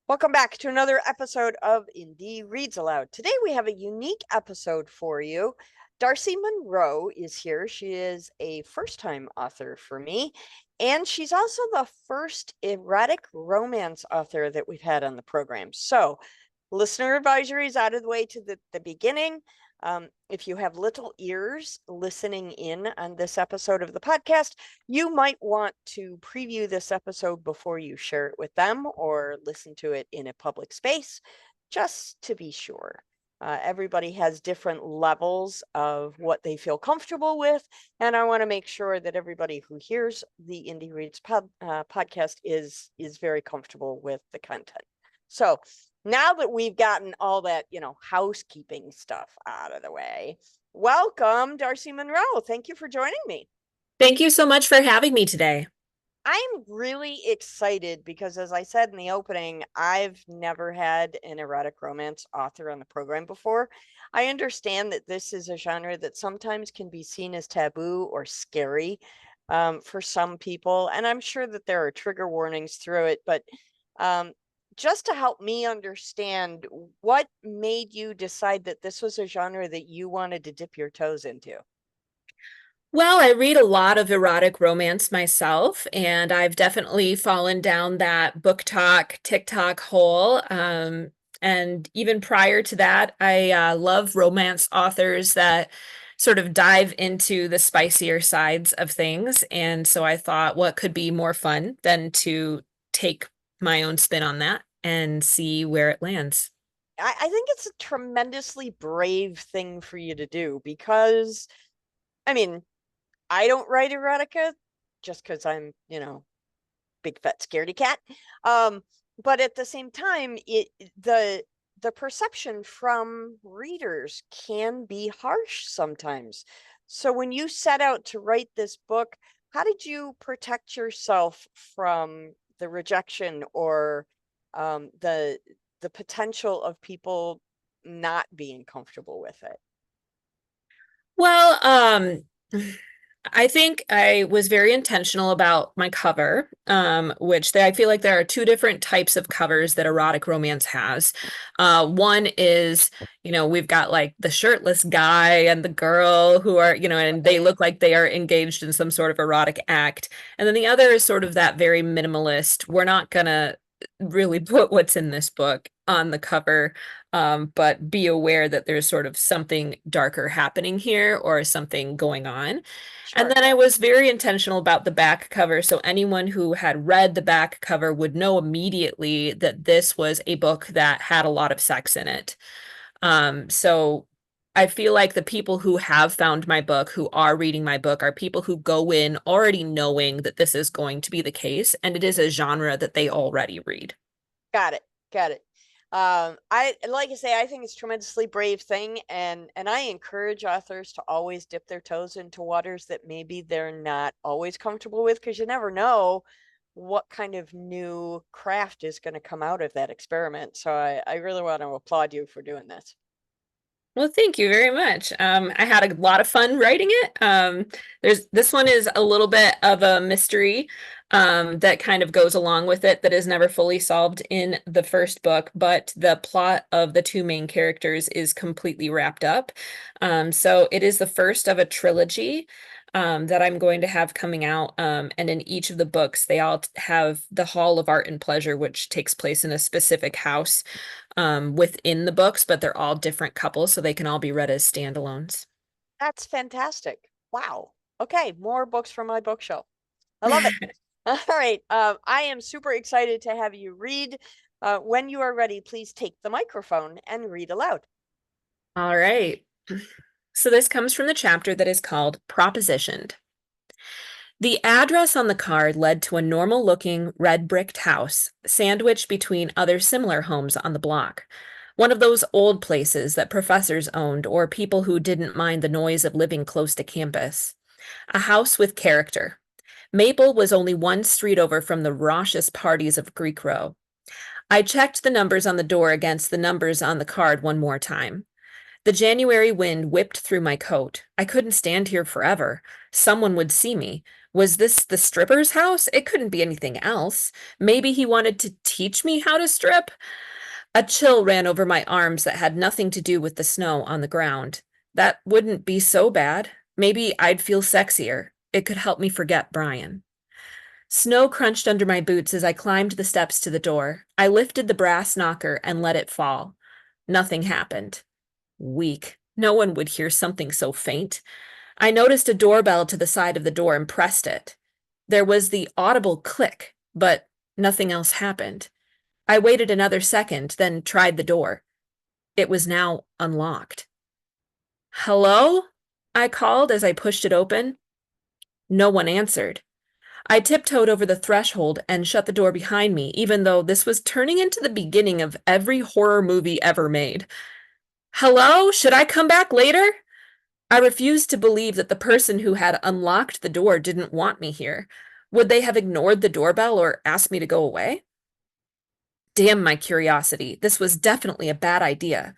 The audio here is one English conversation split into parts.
Welcome back to another episode of Indie Reads Aloud. Today we have a unique episode for you. Darcy Monroe is here. She is a first-time author for me, and she's also the first erotic romance author that we've had on the program. So, listener advisories out of the way to the beginning. If you have little ears listening in on this episode of the podcast, you might want to preview this episode before you share it with them or listen to it in a public space, just to be sure. Everybody has different levels of what they feel comfortable with, and I want to make sure that everybody who hears the Indie Reads podcast is very comfortable with the content. So now that we've gotten all that, housekeeping stuff out of the way, welcome, Darcy Monroe. Thank you for joining me. Thank you so much for having me today. I'm really excited because, as I said in the opening, I've never had an erotic romance author on the program before. I understand that this is a genre that sometimes can be seen as taboo or scary for some people, and I'm sure that there are trigger warnings through it, but just to help me understand, what made you decide that this was a genre that you wanted to dip your toes into? Well, I read a lot of erotic romance myself, and I've definitely fallen down that book talk, TikTok hole. And even prior to that, I love romance authors that sort of dive into the spicier sides of things. And so I thought, what could be more fun than to take my own spin on that and see where it lands? I think it's a tremendously brave thing for you to do because, I mean, I don't write erotica just because I'm, big fat scaredy cat. But at the same time, the perception from readers can be harsh sometimes. So when you set out to write this book, how did you protect yourself from the rejection or the potential of people not being comfortable with it? Well, I think I was very intentional about my cover, I feel like there are two different types of covers that erotic romance has. One is, we've got like the shirtless guy and the girl who are, and they Right. look like they are engaged in some sort of erotic act. And then the other is sort of that very minimalist. We're not gonna really put what's in this book on the cover, but be aware that there's sort of something darker happening here or something going on. And Sure. then I was very intentional about the back cover. So anyone who had read the back cover would know immediately that this was a book that had a lot of sex in it. So I feel like the people who have found my book, who are reading my book, are people who go in already knowing that this is going to be the case, and it is a genre that they already read. Got it. Got it. I like I say, I think it's a tremendously brave thing, and I encourage authors to always dip their toes into waters that maybe they're not always comfortable with, because you never know what kind of new craft is going to come out of that experiment. So I really want to applaud you for doing this. Well, thank you very much. I had a lot of fun writing it. This one is a little bit of a mystery that kind of goes along with it that is never fully solved in the first book, but the plot of the two main characters is completely wrapped up. So it is the first of a trilogy that I'm going to have coming out. And in each of the books, they all have the Hall of Art and Pleasure, which takes place in a specific house within the books, but they're all different couples, so they can all be read as standalones. That's fantastic. Wow. Okay, more books from my bookshelf. I love it. All right. I am super excited to have you read. When you are ready, please take the microphone and read aloud. All right. So this comes from the chapter that is called Propositioned. The address on the card led to a normal looking red bricked house, sandwiched between other similar homes on the block. One of those old places that professors owned or people who didn't mind the noise of living close to campus. A house with character. Maple was only one street over from the raucous parties of Greek Row. I checked the numbers on the door against the numbers on the card one more time. The January wind whipped through my coat. I couldn't stand here forever. Someone would see me. Was this the stripper's house? It couldn't be anything else. Maybe he wanted to teach me how to strip? A chill ran over my arms that had nothing to do with the snow on the ground. That wouldn't be so bad. Maybe I'd feel sexier. It could help me forget Brian. Snow crunched under my boots as I climbed the steps to the door. I lifted the brass knocker and let it fall. Nothing happened. Weak. No one would hear something so faint. I noticed a doorbell to the side of the door and pressed it. There was the audible click, but nothing else happened. I waited another second, then tried the door. It was now unlocked. "Hello?" I called as I pushed it open. No one answered. I tiptoed over the threshold and shut the door behind me, even though this was turning into the beginning of every horror movie ever made. "Hello? Should I come back later?" I refused to believe that the person who had unlocked the door didn't want me here. Would they have ignored the doorbell or asked me to go away? Damn my curiosity. This was definitely a bad idea.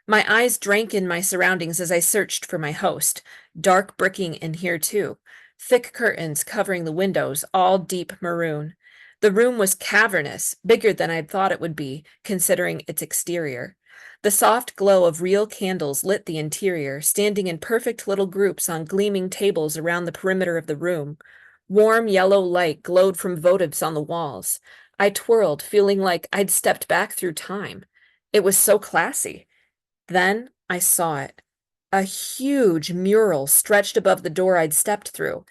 My eyes drank in my surroundings as I searched for my host. Dark bricking in here, too. Thick curtains covering the windows, all deep maroon. The room was cavernous, bigger than I'd thought it would be, considering its exterior. The soft glow of real candles lit the interior, standing in perfect little groups on gleaming tables around the perimeter of the room. Warm yellow light glowed from votives on the walls. I twirled, feeling like I'd stepped back through time. It was so classy. Then I saw it. A huge mural stretched above the door I'd stepped through.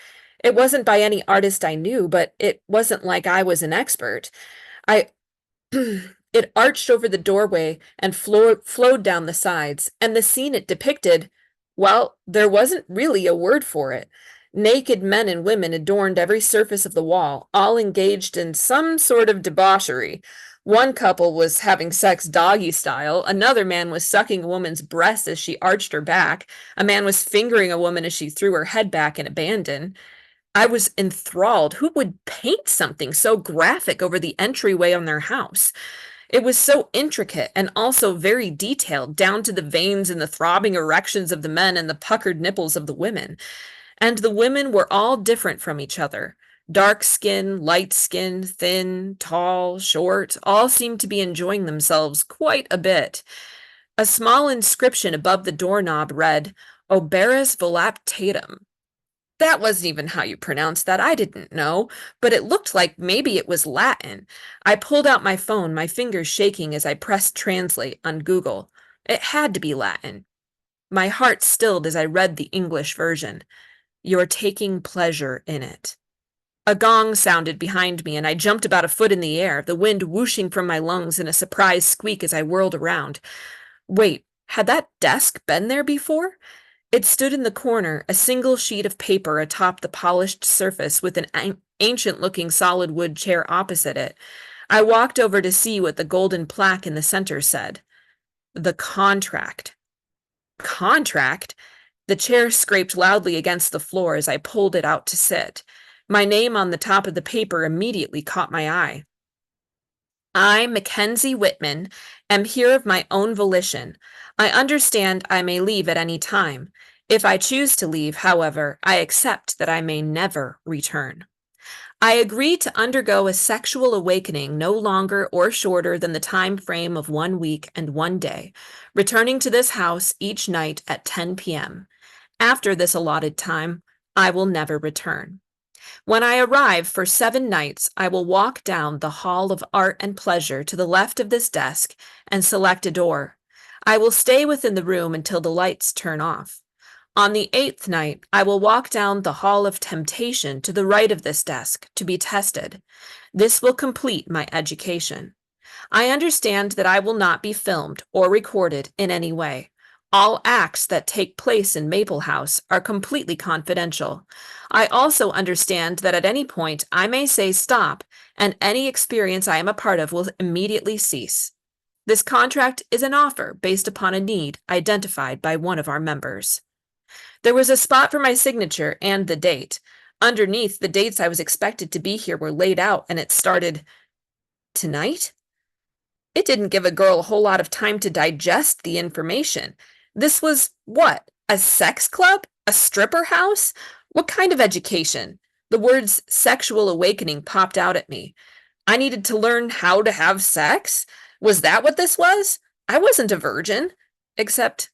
It wasn't by any artist I knew, but it wasn't like I was an expert. I It arched over the doorway and flowed down the sides, and the scene it depicted, well, there wasn't really a word for it. Naked men and women adorned every surface of the wall, all engaged in some sort of debauchery. One couple was having sex doggy style, another man was sucking a woman's breast as she arched her back, a man was fingering a woman as she threw her head back in abandon. I was enthralled. Who would paint something so graphic over the entryway on their house? It was so intricate and also very detailed, down to the veins and the throbbing erections of the men and the puckered nipples of the women. And the women were all different from each other. Dark skin, light skin, thin, tall, short, all seemed to be enjoying themselves quite a bit. A small inscription above the doorknob read, Oberis voluptatum. That wasn't even how you pronounce that. I didn't know, but it looked like maybe it was Latin. I pulled out my phone, my fingers shaking as I pressed translate on Google. It had to be Latin. My heart stilled as I read the English version. You're taking pleasure in it. A gong sounded behind me, and I jumped about a foot in the air, the wind whooshing from my lungs in a surprised squeak as I whirled around. Wait, had that desk been there before? It stood in the corner, a single sheet of paper atop the polished surface with an ancient-looking solid wood chair opposite it. I walked over to see what the golden plaque in the center said. The contract. Contract? The chair scraped loudly against the floor as I pulled it out to sit. My name on the top of the paper immediately caught my eye. I, Mackenzie Whitman, am here of my own volition. I understand I may leave at any time. If I choose to leave, however, I accept that I may never return. I agree to undergo a sexual awakening no longer or shorter than the time frame of 1 week and 1 day, returning to this house each night at 10 p.m. After this allotted time, I will never return. When I arrive for 7 nights, I will walk down the Hall of Art and Pleasure to the left of this desk and select a door. I will stay within the room until the lights turn off. On the 8th night, I will walk down the Hall of Temptation to the right of this desk to be tested. This will complete my education. I understand that I will not be filmed or recorded in any way. All acts that take place in Maple House are completely confidential. I also understand that at any point I may say stop, and any experience I am a part of will immediately cease. This contract is an offer based upon a need identified by one of our members. There was a spot for my signature and the date. Underneath, the dates I was expected to be here were laid out, and it started tonight? It didn't give a girl a whole lot of time to digest the information. This was what? A sex club? A stripper house? What kind of education? The words sexual awakening popped out at me. I needed to learn how to have sex? Was that what this was? I wasn't a virgin. Except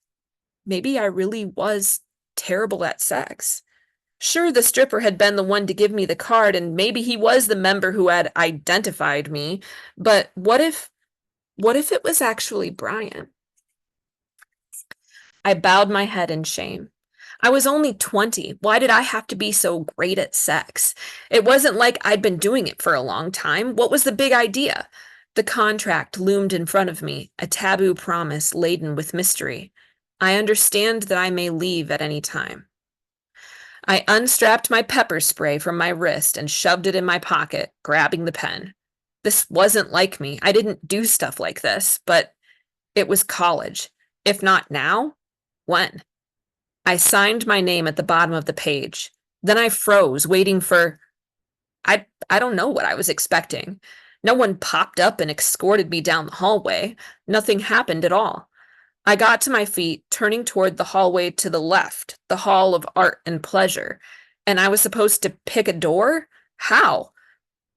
maybe I really was terrible at sex. Sure, the stripper had been the one to give me the card, and maybe he was the member who had identified me, but what if it was actually Brian? I bowed my head in shame. I was only 20. Why did I have to be so great at sex? It wasn't like I'd been doing it for a long time. What was the big idea? The contract loomed in front of me, a taboo promise laden with mystery. I understand that I may leave at any time. I unstrapped my pepper spray from my wrist and shoved it in my pocket, grabbing the pen. This wasn't like me. I didn't do stuff like this, but it was college. If not now, when? I signed my name at the bottom of the page. Then I froze, waiting for... I don't know what I was expecting. No one popped up and escorted me down the hallway. Nothing happened at all. I got to my feet, turning toward the hallway to the left, the Hall of Art and Pleasure, and I was supposed to pick a door? How?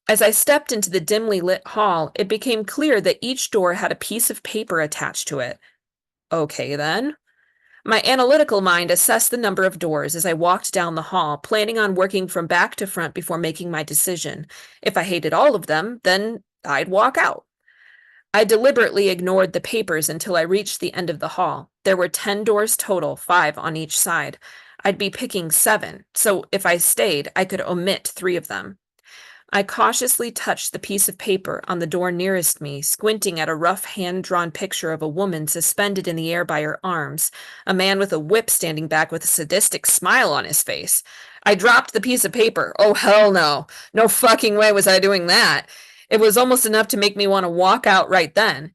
As I stepped into the dimly lit hall, it became clear that each door had a piece of paper attached to it. Okay, then. My analytical mind assessed the number of doors as I walked down the hall, planning on working from back to front before making my decision. If I hated all of them, then I'd walk out. I deliberately ignored the papers until I reached the end of the hall. There were 10 doors total, 5 on each side. I'd be picking 7, so if I stayed, I could omit 3 of them. I cautiously touched the piece of paper on the door nearest me, squinting at a rough hand-drawn picture of a woman suspended in the air by her arms, a man with a whip standing back with a sadistic smile on his face. I dropped the piece of paper. Oh, hell no. No fucking way was I doing that. It was almost enough to make me want to walk out right then.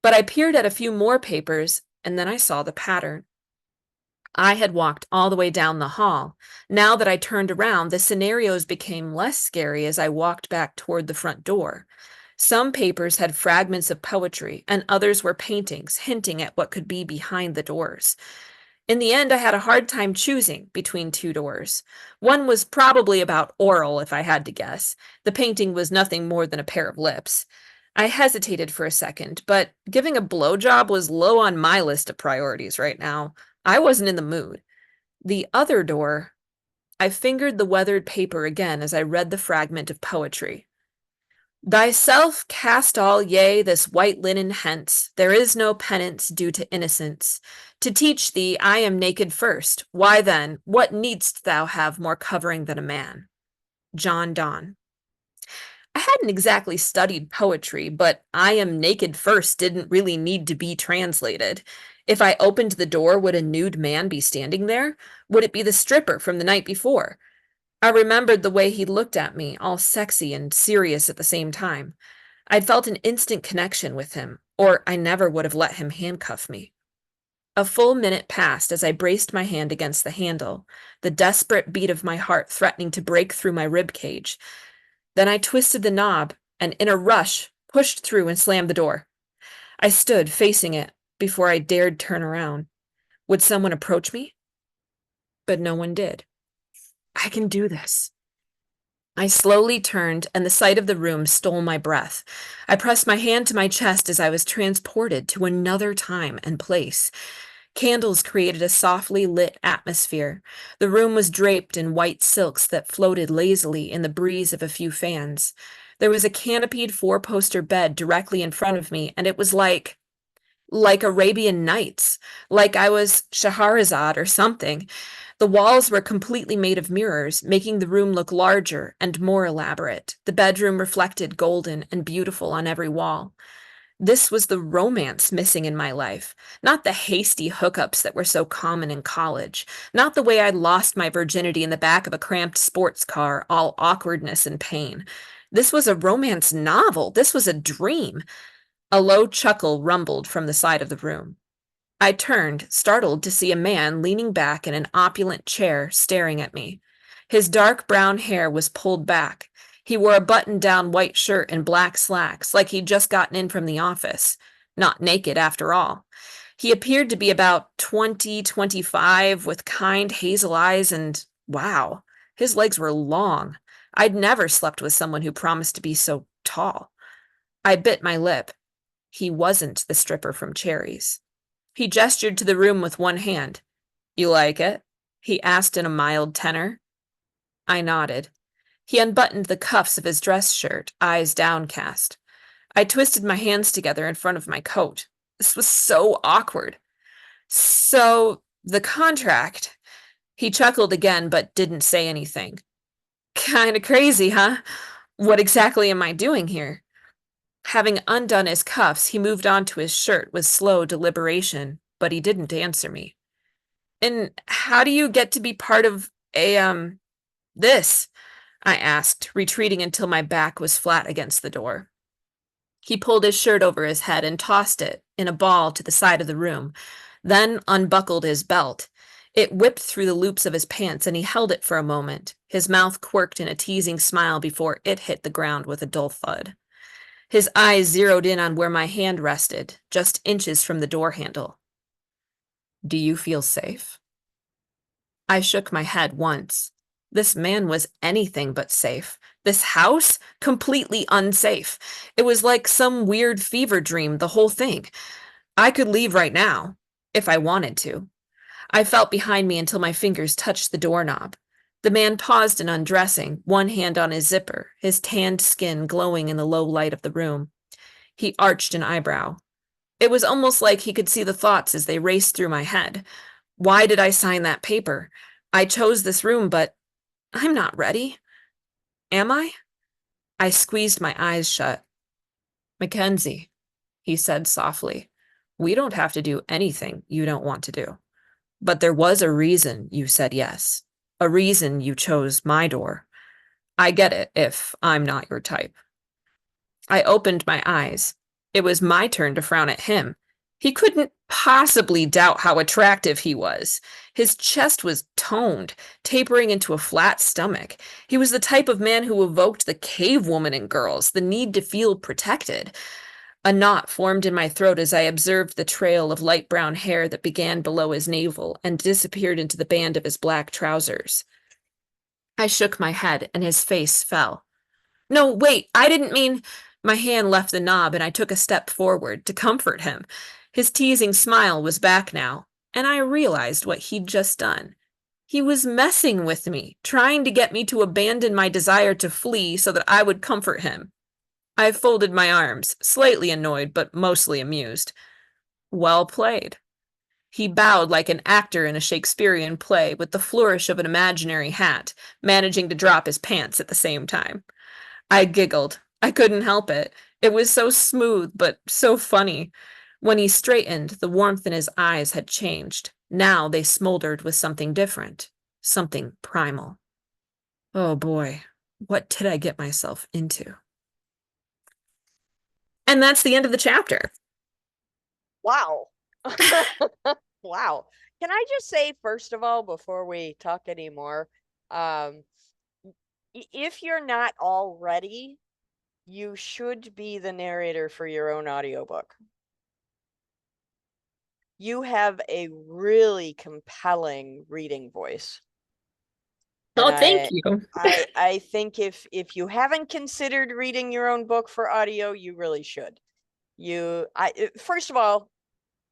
But I peered at a few more papers, and then I saw the pattern. I had walked all the way down the hall. Now that I turned around, the scenarios became less scary as I walked back toward the front door. Some papers had fragments of poetry, and others were paintings, hinting at what could be behind the doors. In the end, I had a hard time choosing between 2 doors. One was probably about oral, if I had to guess. The painting was nothing more than a pair of lips. I hesitated for a second, but giving a blowjob was low on my list of priorities right now. I wasn't in the mood. The other door, I fingered the weathered paper again as I read the fragment of poetry. Thyself cast all, yea, this white linen hence. There is no penance due to innocence. To teach thee, I am naked first. Why then, what needst thou have more covering than a man? John Donne. I hadn't exactly studied poetry, but I am naked first didn't really need to be translated. If I opened the door, would a nude man be standing there? Would it be the stripper from the night before? I remembered the way he looked at me, all sexy and serious at the same time. I'd felt an instant connection with him, or I never would have let him handcuff me. A full minute passed as I braced my hand against the handle, the desperate beat of my heart threatening to break through my rib cage. Then I twisted the knob and, in a rush, pushed through and slammed the door. I stood facing it before I dared turn around. Would someone approach me? But no one did. I can do this. I slowly turned, and the sight of the room stole my breath. I pressed my hand to my chest as I was transported to another time and place. Candles created a softly lit atmosphere. The room was draped in white silks that floated lazily in the breeze of a few fans. There was a canopied 4-poster bed directly in front of me, and it was like Arabian Nights, like I was Scheherazade or something. The walls were completely made of mirrors, making the room look larger and more elaborate. The bedroom reflected golden and beautiful on every wall. This was the romance missing in my life, not the hasty hookups that were so common in college, not the way I'd lost my virginity in the back of a cramped sports car, all awkwardness and pain. This was a romance novel. This was a dream. A low chuckle rumbled from the side of the room. I turned, startled to see a man leaning back in an opulent chair, staring at me. His dark brown hair was pulled back. He wore a button-down white shirt and black slacks, like he'd just gotten in from the office. Not naked, after all. He appeared to be about 20, 25, with kind hazel eyes and, wow, His legs were long. I'd never slept with someone who promised to be so tall. I bit my lip. He wasn't the stripper from Cherries. He gestured to the room with one hand. You like it? He asked in a mild tenor. I nodded. He unbuttoned the cuffs of his dress shirt, eyes downcast. I twisted my hands together in front of my coat. This was so awkward. So, the contract. He chuckled again, but didn't say anything. Kinda crazy, huh? What exactly am I doing here? Having undone his cuffs, he moved on to his shirt with slow deliberation, but he didn't answer me. And how do you get to be part of this? I asked, retreating until my back was flat against the door. He pulled his shirt over his head and tossed it in a ball to the side of the room, then unbuckled his belt. It whipped through the loops of his pants, and he held it for a moment. His mouth quirked in a teasing smile before it hit the ground with a dull thud. His eyes zeroed in on where my hand rested, just inches from the door handle. Do you feel safe? I shook my head once. This man was anything but safe. This house, completely unsafe. It was like some weird fever dream, the whole thing. I could leave right now, if I wanted to. I felt behind me until my fingers touched the doorknob. The man paused in undressing, one hand on his zipper, his tanned skin glowing in the low light of the room. He arched an eyebrow. It was almost like he could see the thoughts as they raced through my head. Why did I sign that paper? I chose this room, but I'm not ready. Am I? I squeezed my eyes shut. Mackenzie, he said softly, we don't have to do anything you don't want to do. But there was a reason you said yes. A reason you chose my door. I get it if I'm not your type. I opened my eyes. It was my turn to frown at him. He couldn't possibly doubt how attractive he was. His chest was toned, tapering into a flat stomach. He was the type of man who evoked the cave woman in girls, the need to feel protected. A knot formed in my throat as I observed the trail of light brown hair that began below his navel and disappeared into the band of his black trousers. I shook my head, and his face fell. No, wait, I didn't mean... My hand left the knob, and I took a step forward to comfort him. His teasing smile was back now, and I realized what he'd just done. He was messing with me, trying to get me to abandon my desire to flee so that I would comfort him. I folded my arms, slightly annoyed but mostly amused. Well played. He bowed like an actor in a Shakespearean play with the flourish of an imaginary hat, managing to drop his pants at the same time. I giggled. I couldn't help it. It was so smooth, but so funny. When he straightened, the warmth in his eyes had changed. Now they smoldered with something different, something primal. Oh boy, what did I get myself into? And that's the end of the chapter. Wow. Wow. Can I just say, first of all, before we talk anymore, if you're not already, you should be the narrator for your own audiobook. You have a really compelling reading voice. Oh, And thank you. I think if you haven't considered reading your own book for audio, you really should. First of all,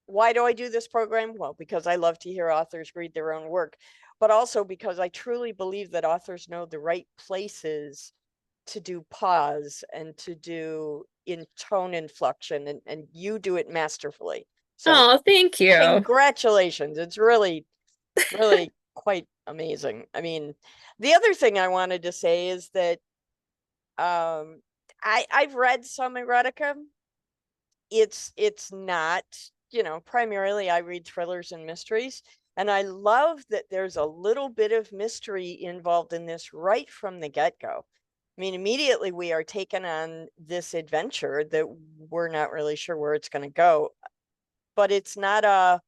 why do I do this program? Well, because I love to hear authors read their own work, but also because I truly believe that authors know the right places to do pause and to do in tone inflection, and you do it masterfully. So Oh, thank you. congratulations. It's really, really quite amazing. I mean, the other thing I wanted to say is that I've read some erotica. It's not, primarily I read thrillers and mysteries, and I love that there's a little bit of mystery involved in this right from the get-go. I mean, immediately we are taken on this adventure that we're not really sure where it's going to go, but it's not I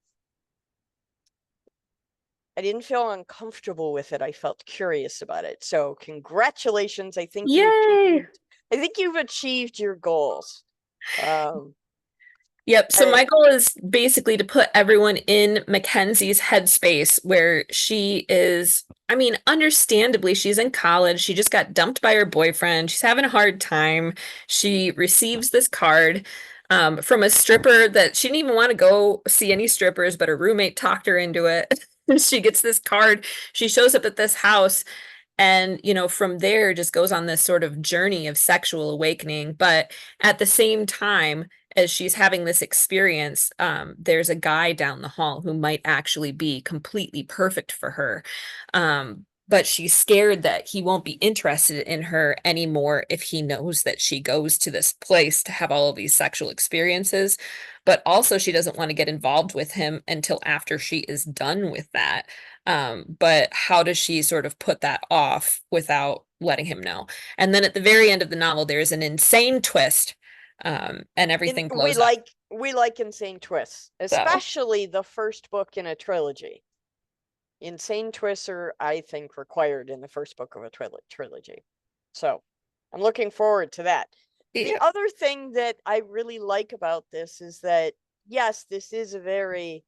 didn't feel uncomfortable with it. I felt curious about it. So congratulations. Yay. I think you've achieved your goals. Yep. So my goal is basically to put everyone in Mackenzie's headspace where she is I mean, understandably, she's in college. She just got dumped by her boyfriend. She's having a hard time. She receives this card from a stripper that she didn't even want to go see any strippers, but her roommate talked her into it. She gets this card. She shows up at this house and, from there just goes on this sort of journey of sexual awakening. But at the same time, as she's having this experience, there's a guy down the hall who might actually be completely perfect for her. But she's scared that he won't be interested in her anymore if he knows that she goes to this place to have all of these sexual experiences. But also, she doesn't want to get involved with him until after she is done with that. But how does she sort of put that off without letting him know? And then at the very end of the novel, there's an insane twist, and everything We blows up. like insane twists, So, especially the first book in a trilogy. Insane twists are, I think, required in the first book of a trilogy. So I'm looking forward to that. The yeah, other thing that I really like about this is that, yes, this is a very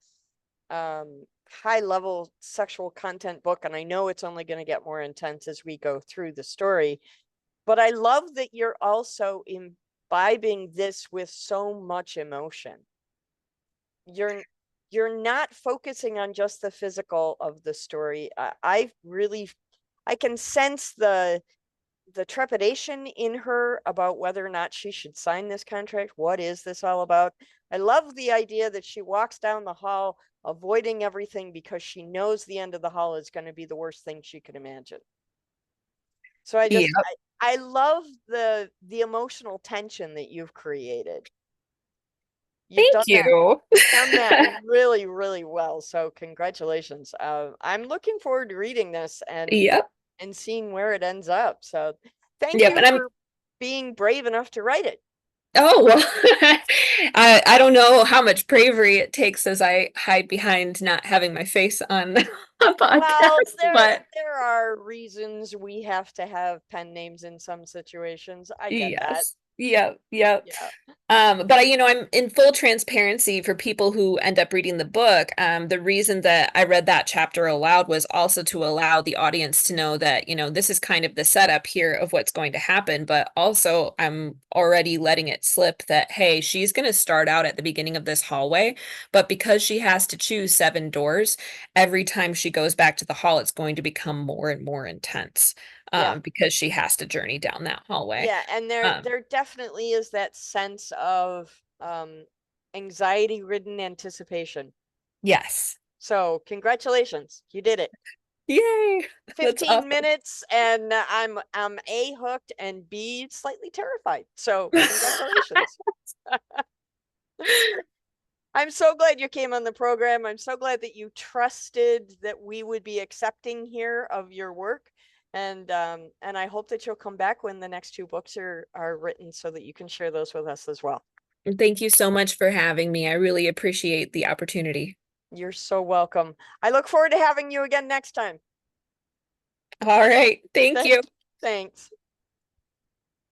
high level sexual content book, and I know it's only going to get more intense as we go through the story. But I love that you're also imbibing this with so much emotion. You're you're not focusing on just the physical of the story. I can sense the trepidation in her about whether or not she should sign this contract. What is this all about? I love the idea that she walks down the hall avoiding everything because she knows the end of the hall is going to be the worst thing she could imagine. So yeah. I love the emotional tension that you've created. You've Thank you. done that really, really well. So congratulations. I'm looking forward to reading this Yep. and seeing where it ends up. So thank Yep. you And I'm for being brave enough to write it. Oh, well, I don't know how much bravery it takes as I hide behind not having my face on a Well, podcast, but there are reasons we have to have pen names in some situations. I get that. yes. Yep. Yep. Yeah. But I'm in full transparency for people who end up reading the book. The reason that I read that chapter aloud was also to allow the audience to know that, this is kind of the setup here of what's going to happen. But also, I'm already letting it slip that, hey, she's going to start out at the beginning of this hallway, but because she has to choose 7 doors, every time she goes back to the hall, it's going to become more and more intense, Yeah. because she has to journey down that hallway. Yeah, and Um, there definitely is that sense of anxiety-ridden anticipation. yes. So, congratulations. You did it. Yay. That's 15 awesome. minutes and I'm A, hooked, and B, slightly terrified. So, congratulations. I'm so glad you came on the program. I'm so glad that you trusted that we would be accepting here of your work. And I hope that you'll come back when the next 2 books are written so that you can share those with us as well. Thank you so much for having me. I really appreciate the opportunity. You're so welcome. I look forward to having you again next time. All right. Thank you. Thanks.